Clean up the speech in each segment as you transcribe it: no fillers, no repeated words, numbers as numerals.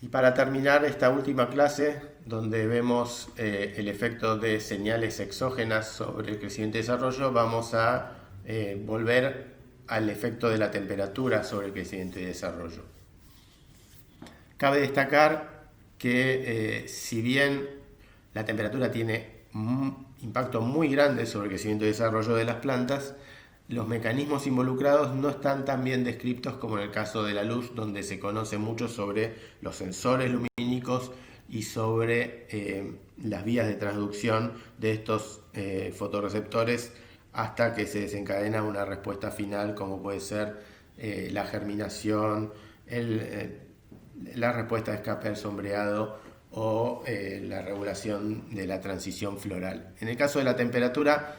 Y para terminar esta última clase, donde vemos el efecto de señales exógenas sobre el crecimiento y desarrollo, vamos a volver al efecto de la temperatura sobre el crecimiento y desarrollo. Cabe destacar que si bien la temperatura tiene un impacto muy grande sobre el crecimiento y desarrollo de las plantas, los mecanismos involucrados no están tan bien descritos como en el caso de la luz, donde se conoce mucho sobre los sensores lumínicos y sobre las vías de transducción de estos fotorreceptores hasta que se desencadena una respuesta final, como puede ser la germinación, la respuesta de escape al sombreado o la regulación de la transición floral. En el caso de la temperatura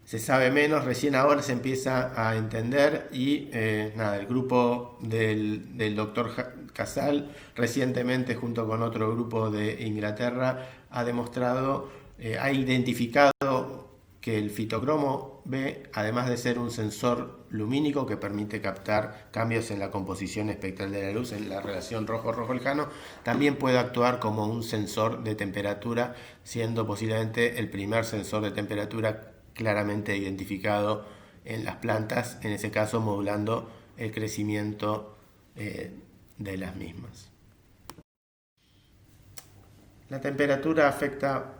se sabe menos, recién ahora se empieza a entender y el grupo del doctor Casal recientemente junto con otro grupo de Inglaterra ha demostrado, ha identificado que el fitocromo B, además de ser un sensor lumínico que permite captar cambios en la composición espectral de la luz en la relación rojo-rojo lejano, también puede actuar como un sensor de temperatura, siendo posiblemente el primer sensor de temperatura claramente identificado en las plantas, en ese caso modulando el crecimiento de las mismas. La temperatura afecta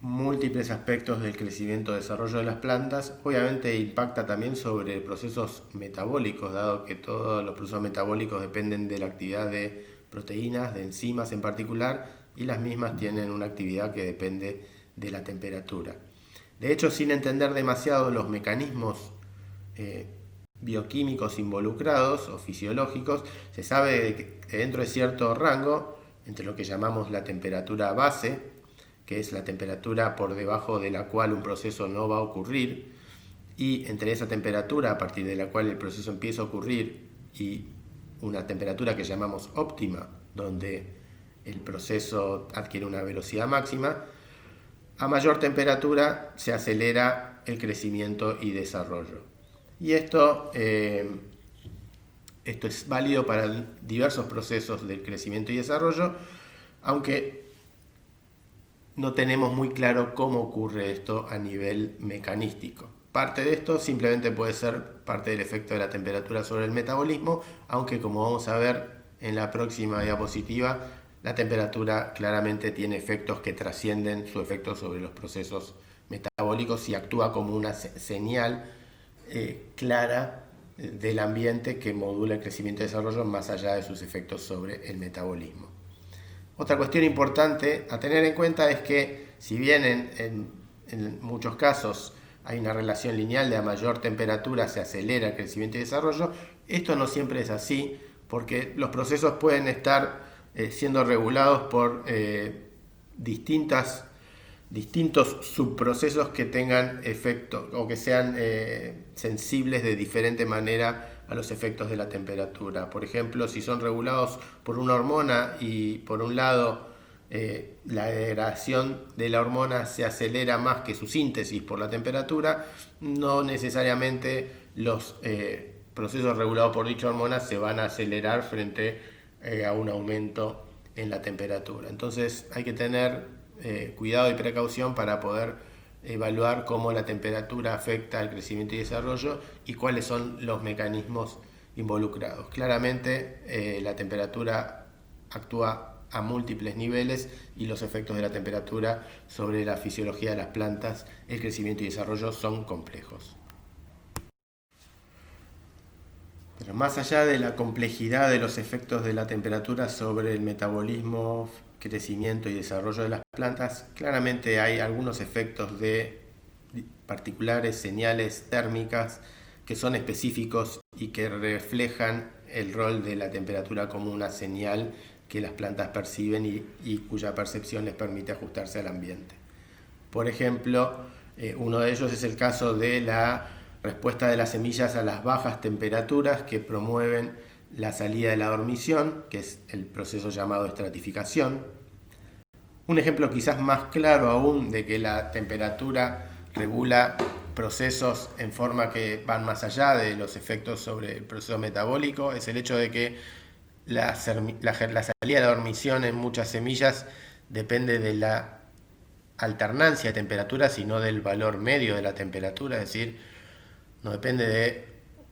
múltiples aspectos del crecimiento y desarrollo de las plantas. Obviamente impacta también sobre procesos metabólicos, dado que todos los procesos metabólicos dependen de la actividad de proteínas, de enzimas en particular, y las mismas tienen una actividad que depende de la temperatura. De hecho, sin entender demasiado los mecanismos bioquímicos involucrados o fisiológicos, se sabe que dentro de cierto rango, entre lo que llamamos la temperatura base, que es la temperatura por debajo de la cual un proceso no va a ocurrir, y entre esa temperatura a partir de la cual el proceso empieza a ocurrir y una temperatura que llamamos óptima, donde el proceso adquiere una velocidad máxima, a mayor temperatura se acelera el crecimiento y desarrollo. Y esto es válido para diversos procesos del crecimiento y desarrollo, aunque no tenemos muy claro cómo ocurre esto a nivel mecanístico. Parte de esto simplemente puede ser parte del efecto de la temperatura sobre el metabolismo, aunque como vamos a ver en la próxima diapositiva, la temperatura claramente tiene efectos que trascienden su efecto sobre los procesos metabólicos y actúa como una señal clara del ambiente que modula el crecimiento y desarrollo más allá de sus efectos sobre el metabolismo. Otra cuestión importante a tener en cuenta es que si bien en muchos casos hay una relación lineal de a mayor temperatura se acelera el crecimiento y desarrollo, esto no siempre es así porque los procesos pueden estar siendo regulados por distintos subprocesos que tengan efecto o que sean sensibles de diferente manera a los efectos de la temperatura. Por ejemplo, si son regulados por una hormona y por un lado la degradación de la hormona se acelera más que su síntesis por la temperatura, no necesariamente los procesos regulados por dicha hormona se van a acelerar frente a un aumento en la temperatura. Entonces hay que tener cuidado y precaución para poder evaluar cómo la temperatura afecta al crecimiento y desarrollo y cuáles son los mecanismos involucrados. Claramente la temperatura actúa a múltiples niveles y los efectos de la temperatura sobre la fisiología de las plantas, el crecimiento y desarrollo son complejos. Pero más allá de la complejidad de los efectos de la temperatura sobre el metabolismo, crecimiento y desarrollo de las plantas, claramente hay algunos efectos de particulares señales térmicas que son específicos y que reflejan el rol de la temperatura como una señal que las plantas perciben y cuya percepción les permite ajustarse al ambiente. Por ejemplo, uno de ellos es el caso de la respuesta de las semillas a las bajas temperaturas que promueven la salida de la dormición, que es el proceso llamado estratificación. Un ejemplo quizás más claro aún de que la temperatura regula procesos en forma que van más allá de los efectos sobre el proceso metabólico es el hecho de que la salida de la dormición en muchas semillas depende de la alternancia de temperatura, sino del valor medio de la temperatura, es decir, no depende de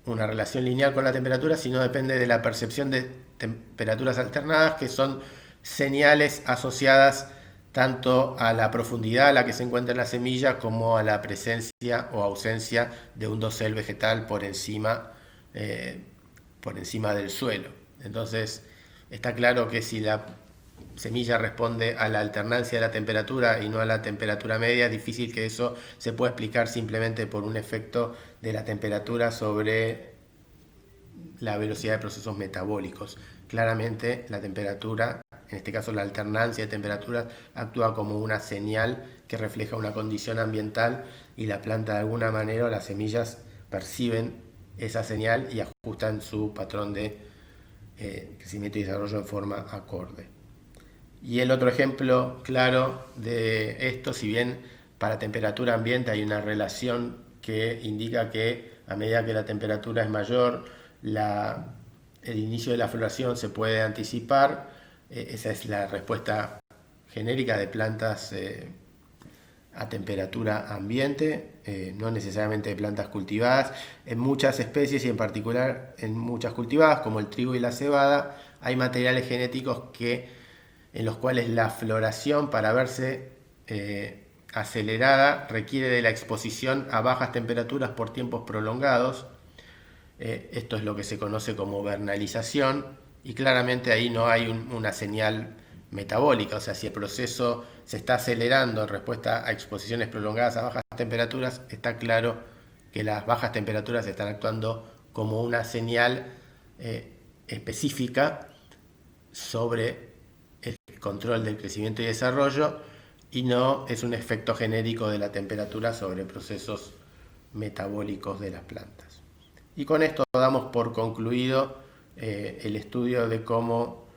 una relación lineal con la temperatura, sino depende de la percepción de temperaturas alternadas, que son señales asociadas tanto a la profundidad a la que se encuentra la semilla como a la presencia o ausencia de un dosel vegetal por encima del suelo. Entonces, está claro que si la semilla responde a la alternancia de la temperatura y no a la temperatura media, es difícil que eso se pueda explicar simplemente por un efecto de la temperatura sobre la velocidad de procesos metabólicos. Claramente la temperatura, en este caso la alternancia de temperaturas, actúa como una señal que refleja una condición ambiental y la planta de alguna manera o las semillas perciben esa señal y ajustan su patrón de crecimiento y desarrollo en forma acorde. Y el otro ejemplo claro de esto, si bien para temperatura ambiente hay una relación que indica que a medida que la temperatura es mayor, el inicio de la floración se puede anticipar. Esa es la respuesta genérica de plantas a temperatura ambiente, no necesariamente de plantas cultivadas. En muchas especies y en particular en muchas cultivadas, como el trigo y la cebada, hay materiales genéticos en los cuales la floración, para verse acelerada, requiere de la exposición a bajas temperaturas por tiempos prolongados. Esto es lo que se conoce como vernalización, y claramente ahí no hay una señal metabólica, o sea, si el proceso se está acelerando en respuesta a exposiciones prolongadas a bajas temperaturas, está claro que las bajas temperaturas están actuando como una señal específica sobre el control del crecimiento y desarrollo, y no es un efecto genérico de la temperatura sobre procesos metabólicos de las plantas. Y con esto damos por concluido el estudio de cómo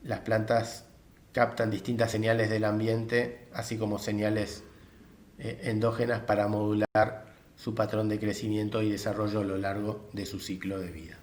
las plantas captan distintas señales del ambiente, así como señales endógenas para modular su patrón de crecimiento y desarrollo a lo largo de su ciclo de vida.